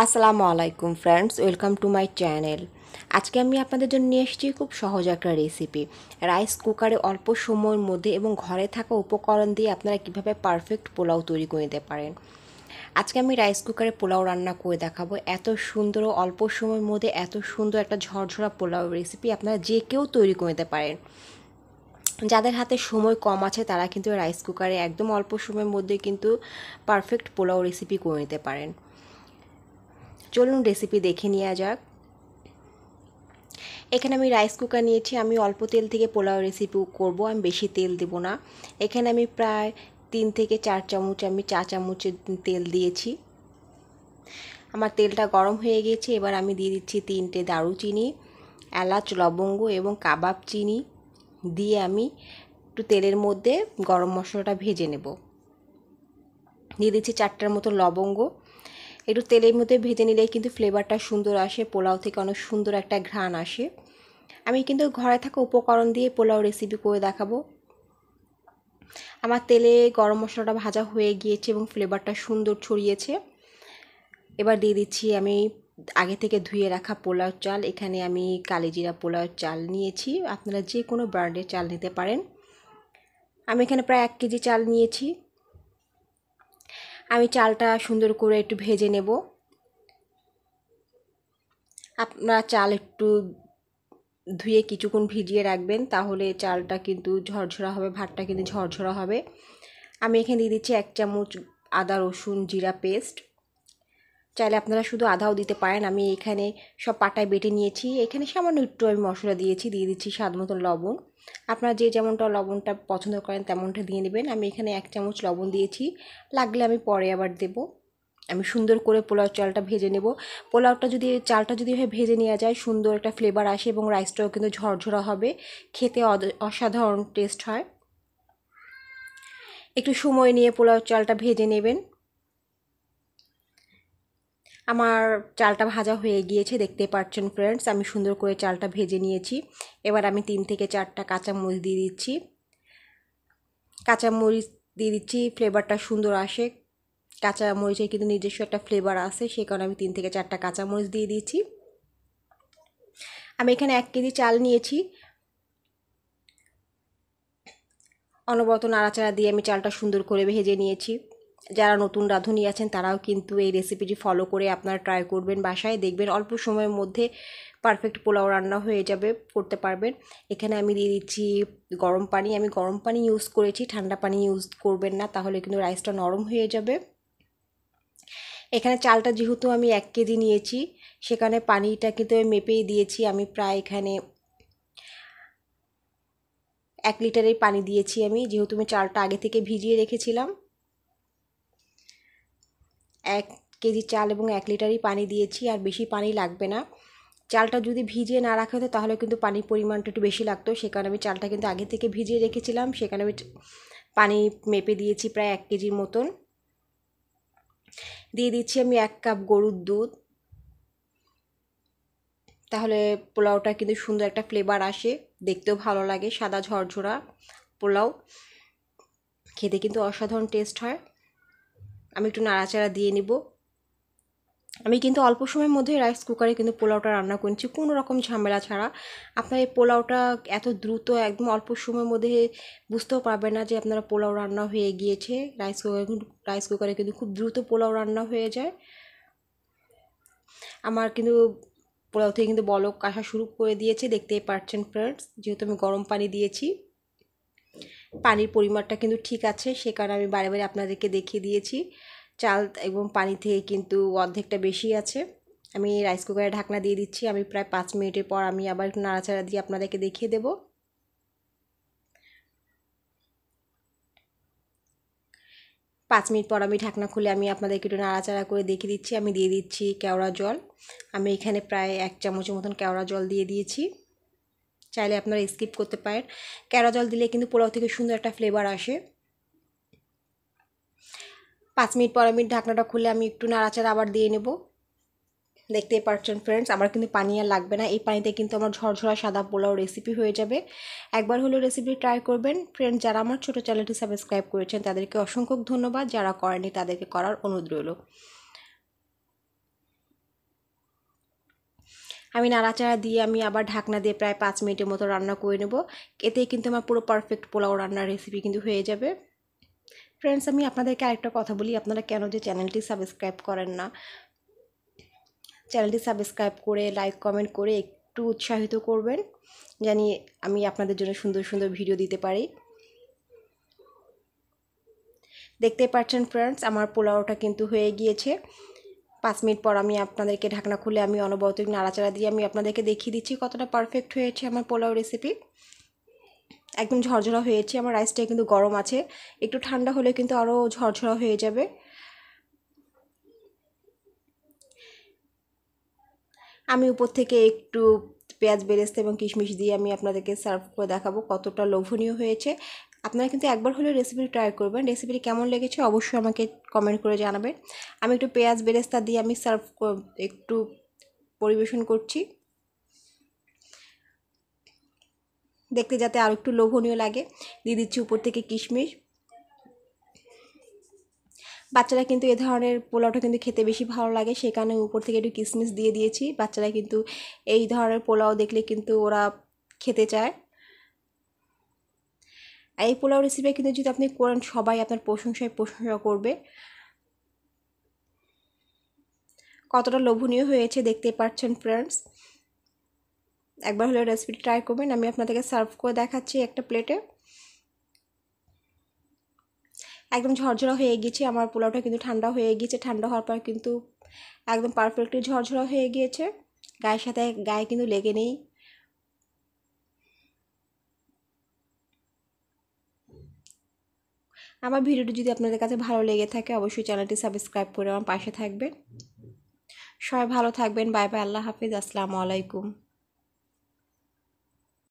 আসসালামু আলাইকুম friends, welcome to my channel. আজকে আমি আপনাদের জন্য নিয়ে এসেছি খুব সহজ একটা রেসিপি। রাইস কুকারে অল্প সময়ের মধ্যে এবং ঘরে থাকা উপকরণ দিয়ে আপনারা কিভাবে পারফেক্ট পোলাও তৈরি করে নিতে পারেন। আজকে আমি রাইস কুকারে পোলাও রান্না করে দেখাবো। এত সুন্দর ও অল্প সময়ের মধ্যে এত সুন্দর একটা ঝরঝরা পোলাও রেসিপি আপনারা যে কেউ তৈরি করে নিতে পারেন। যাদের হাতে সময় কম আছে তারা কিন্তু রাইস কুকারে একদম অল্প সময়ের মধ্যে কিন্তু পারফেক্ট পোলাও রেসিপি করে নিতে পারেন। চলুন রেসিপি দেখে নেওয়া যাক। এখানে আমি রাইস কুকার নিয়েছি। আমি অল্প তেল থেকে পোলাও রেসিপি করব, আমি বেশি তেল দেব না। এখানে আমি প্রায় 3 থেকে 4 চামচ আমি চা চামচের তেল দিয়েছি। আমার তেলটা গরম হয়ে গেছে। এবার আমি দিয়ে দিচ্ছি 3টে দারুচিনি, এলাচ, লবঙ্গ এবং কাবাব চিনি দিয়ে আমি একটু তেলের মধ্যে গরম মশলাটা ভেজে নেব। দিয়ে দিচ্ছি 4টার মতো লবঙ্গ। একটু তেলের মধ্যে ভেজে নিলে কিন্তু ফ্লেভারটা সুন্দর আসে, পোলাও থেকে অনেক সুন্দর একটা ঘ্রাণ আসে। আমি কিন্তু ঘরে থাকা উপকরণ দিয়ে পোলাও রেসিপি করে দেখাবো। আমার তেলে গরম মশলাটা ভাজা হয়ে গিয়েছে এবং ফ্লেভারটা সুন্দর ছড়িয়েছে। এবার দিয়ে দিচ্ছি আমি আগে থেকে ধুয়ে রাখা পোলাও চাল। এখানে আমি কালিজিরা পোলাও চাল নিয়েছি, আপনারা যে কোনো ব্র্যান্ডের চাল নিতে পারেন। আমি এখানে প্রায় 1 কেজি চাল নিয়েছি। আমি চালটা সুন্দর করে একটু ভেজে নেব। আপনারা চাল একটু ধুয়ে কিছুক্ষণ ভিজিয়ে রাখবেন, তাহলে চালটা কিন্তু ঝরঝরা হবে, ভাতটা কিন্তু ঝরঝরা হবে। আমি এখানে দিয়ে দিচ্ছি 1 চামচ আদা রসুন জিরা পেস্ট। চাইলে আপনারা শুধু আদাও দিতে পারেন। আমি এখানে সব পাটায় বেটে নিয়েছি। এখানে সামান্য একটু আমি মশলা দিয়েছি, দিয়ে দিচ্ছি স্বাদ মতো লবণ। আপনারা যে যেমনটা লবণটা পছন্দ করেন তেমনটা দিয়ে নেবেন। আমি এখানে 1 চামচ লবণ দিয়েছি, লাগলে আমি পরে আবার দেব। আমি সুন্দর করে পোলাও চালটা ভেজে নেব। পোলাওটা যদি চালটা যদি ভেজে নেওয়া যায় সুন্দর একটা ফ্লেভার আসে এবং রাইসটাও কিন্তু ঝরঝরা হবে, খেতে অসাধারণ টেস্ট হয়। একটু সময় নিয়ে পোলাও চালটা ভেজে নেবেন। আমার চালটা ভাজা হয়ে গিয়েছে, দেখতে পাচ্ছেন ফ্রেন্ডস। আমি সুন্দর করে চালটা ভেজে নিয়েছি। এবার আমি 3 থেকে 4টা কাঁচামরিচ দিয়ে দিচ্ছি। কাঁচামরিচ দিয়ে দিচ্ছি, ফ্লেভারটা সুন্দর আসে। কাঁচামরিচের কিন্তু নিজস্ব একটা ফ্লেভার আছে, সেই কারণে আমি 3 থেকে 4টা কাঁচামরিচ দিয়ে দিচ্ছি। আমি এখানে 1 কেজি চাল নিয়েছি। অনবরত নাড়াচাড়া দিয়ে আমি চালটা সুন্দর করে ভেজে নিয়েছি। যারা নতুন রাঁধুনি আছেন তারাও কিন্তু এই রেসিপিটি ফলো করে আপনারা ট্রাই করবেন বাসায়, দেখবেন অল্প সময়ের মধ্যে পারফেক্ট পোলাও রান্না হয়ে যাবে, করতে পারবেন। এখানে আমি দিয়ে দিচ্ছি গরম পানি। আমি গরম পানি ইউজ করেছি, ঠান্ডা পানি ইউজ করবেন না, তাহলে কিন্তু রাইসটা নরম হয়ে যাবে। এখানে চালটা যেহেতু আমি 1 কেজি নিয়েছি, সেখানে পানিটা কিন্তু আমি মেপেই দিয়েছি। আমি প্রায় এখানে 1 লিটারের পানি দিয়েছি আমি, যেহেতু আমি চালটা আগে থেকে ভিজিয়ে রেখেছিলাম। 1 কেজি চাল এবং 1 লিটারই পানি দিয়েছি, আর বেশি পানি লাগবে না। চালটা যদি ভিজিয়ে না রাখা হতো তাহলে কিন্তু পানির পরিমাণটা একটু বেশি লাগতো, সে কারণে আমি চালটা কিন্তু আগে থেকে ভিজিয়ে রেখেছিলাম। সেখানে আমি পানি মেপে দিয়েছি প্রায় 1 কেজির মতন। দিয়ে দিচ্ছি আমি 1 কাপ গরুর দুধ, তাহলে পোলাওটা কিন্তু সুন্দর একটা ফ্লেভার আসে, দেখতেও ভালো লাগে। সাদা ঝরঝরা পোলাও খেতে কিন্তু অসাধারণ টেস্ট হয়। আমি একটু নাড়াচাড়া দিয়ে নিব। আমি কিন্তু অল্প সময়ের মধ্যে রাইস কুকারে কিন্তু পোলাওটা রান্না করেছি, কোনো রকম ঝামেলা ছাড়া। আপনার এই পোলাওটা এত দ্রুত একদম অল্প সময়ের মধ্যে বুঝতেও পারবেন না যে আপনারা পোলাও রান্না হয়ে গিয়েছে। রাইস কুকারে কিন্তু খুব দ্রুত পোলাও রান্না হয়ে যায়। আমার কিন্তু পোলাও থেকে কিন্তু বলক আসা শুরু করে দিয়েছে, দেখতেই পাচ্ছেন ফ্রেন্ডস। যেহেতু আমি গরম পানি দিয়েছি, পানির পরিমাণটা কিন্তু ঠিক আছে, সে কারণে আমি বারে বারে আপনাদেরকে দেখিয়ে দিয়েছি। চাল এবং পানি থেকে কিন্তু অর্ধেকটা বেশি আছে। আমি রাইস কুকারে ঢাকনা দিয়ে দিচ্ছি। আমি প্রায় 5 মিনিটের পর আমি আবার একটু নাড়াচাড়া দিয়ে আপনাদেরকে দেখিয়ে দেব। 5 মিনিট পর আমি ঢাকনা খুলে আমি আপনাদেরকে একটু নাড়াচাড়া করে দেখিয়ে দিচ্ছি। আমি দিয়ে দিচ্ছি কেওড়া জল। আমি এখানে প্রায় 1 চামচের মতন কেওড়া জল দিয়ে দিয়েছি, চাইলে আপনারা স্কিপ করতে পারেন। কেওড়া জল দিলে কিন্তু পোলাও থেকে সুন্দর একটা ফ্লেভার আসে। 5 মিনিট পর আমি ঢাকনাটা খুলে আমি একটু নাড়াচাড়া আবার দিয়ে নেব। দেখতেই পাচ্ছেন ফ্রেন্ডস, আমার কিন্তু পানি আর লাগবে না। এই পানিতে কিন্তু আমার ঝরঝরা সাদা পোলাও রেসিপি হয়ে যাবে। একবার হলো রেসিপি ট্রাই করবেন ফ্রেন্ডস। যারা আমার ছোটো চ্যানেলটি সাবস্ক্রাইব করেছেন তাদেরকে অসংখ্য ধন্যবাদ, যারা করেনি তাদেরকে করার অনুরোধ রইল। আমি নাড়াচাড়া দিয়ে আমি আবার ঢাকনা দিয়ে প্রায় 5 মিনিটের মতো রান্না করে নেব। এতেই কিন্তু আমার পুরো পারফেক্ট পোলাও রান্নার রেসিপি কিন্তু হয়ে যাবে। ফ্রেন্ডস, আমি আপনাদেরকে আরেকটা কথা বলি, আপনারা কেন যে চ্যানেলটি সাবস্ক্রাইব করেন না, চ্যানেলটি সাবস্ক্রাইব করে লাইক কমেন্ট করে একটু উৎসাহিত করবেন, জানি আমি আপনাদের জন্য সুন্দর সুন্দর ভিডিও দিতে পারি। দেখতে পাচ্ছেন ফ্রেন্ডস, আমার পোলাওটা কিন্তু হয়ে গিয়েছে। 5 মিনিট পর আমি আপনাদেরকে ঢাকনা খুলে আমি অনবরত নাড়াচাড়া দিয়ে আমি আপনাদেরকে দেখিয়ে দিচ্ছি কতটা পারফেক্ট হয়েছে আমার পোলাও রেসিপি। একদম ঝরঝরা হয়েছে। আমার রাইসটা কিন্তু গরম আছে, একটু ঠান্ডা হলে কিন্তু আরও ঝরঝরা হয়ে যাবে। আমি উপর থেকে একটু পেঁয়াজ বেরেস্তা এবং কিশমিশ দিয়ে আমি আপনাদেরকে সার্ভ করে দেখাবো কতটা লোভনীয় হয়েছে। আপনারা কিন্তু একবার হলেও রেসিপিটি ট্রাই করবেন। রেসিপিটি কেমন লেগেছে অবশ্যই আমাকে কমেন্ট করে জানাবেন। আমি একটু পেঁয়াজ বেরেস্তা দিয়ে আমি একটু পরিবেশন করছি, দেখতে যাতে আর একটু লোভনীয় লাগে। দিয়ে দিচ্ছি উপর থেকে কিশমিশ। বাচ্চারা কিন্তু এ ধরনের পোলাওটা কিন্তু খেতে বেশি ভালো লাগে, সেই কারণে উপর থেকে একটু কিশমিশ দিয়ে দিয়েছি। বাচ্চারা কিন্তু এই ধরনের পোলাও দেখলে কিন্তু ওরা খেতে চায়। এই পোলাও রেসিপি কিন্তু যদি আপনি করেন সবাই আপনার প্রশংসা করবে। কতটা লোভনীয় হয়েছে দেখতে পাচ্ছেন ফ্রেন্ডস। একবার হলে রেসিপিটি ট্রাই করবেন। আমি আপনাদেরকে সার্ভ করে দেখাচ্ছি একটা প্লেটে। একদম ঝরঝরা হয়ে গিয়েছে আমার পোলাওটা, কিন্তু ঠান্ডা হয়ে গিয়েছে। ঠান্ডা হওয়ার পর কিন্তু একদম পারফেক্টলি ঝরঝরা হয়ে গিয়েছে, গায়ের সাথে গায়ে কিন্তু লেগে নেই। আমার ভিডিওটি যদি আপনাদের কাছে ভালো লেগে থাকে অবশ্যই চ্যানেলটি সাবস্ক্রাইব করে আমার পাশে থাকবেন। সবাই ভালো থাকবেন। বাই বাই, আল্লাহ হাফিজ, আসসালামু আলাইকুম।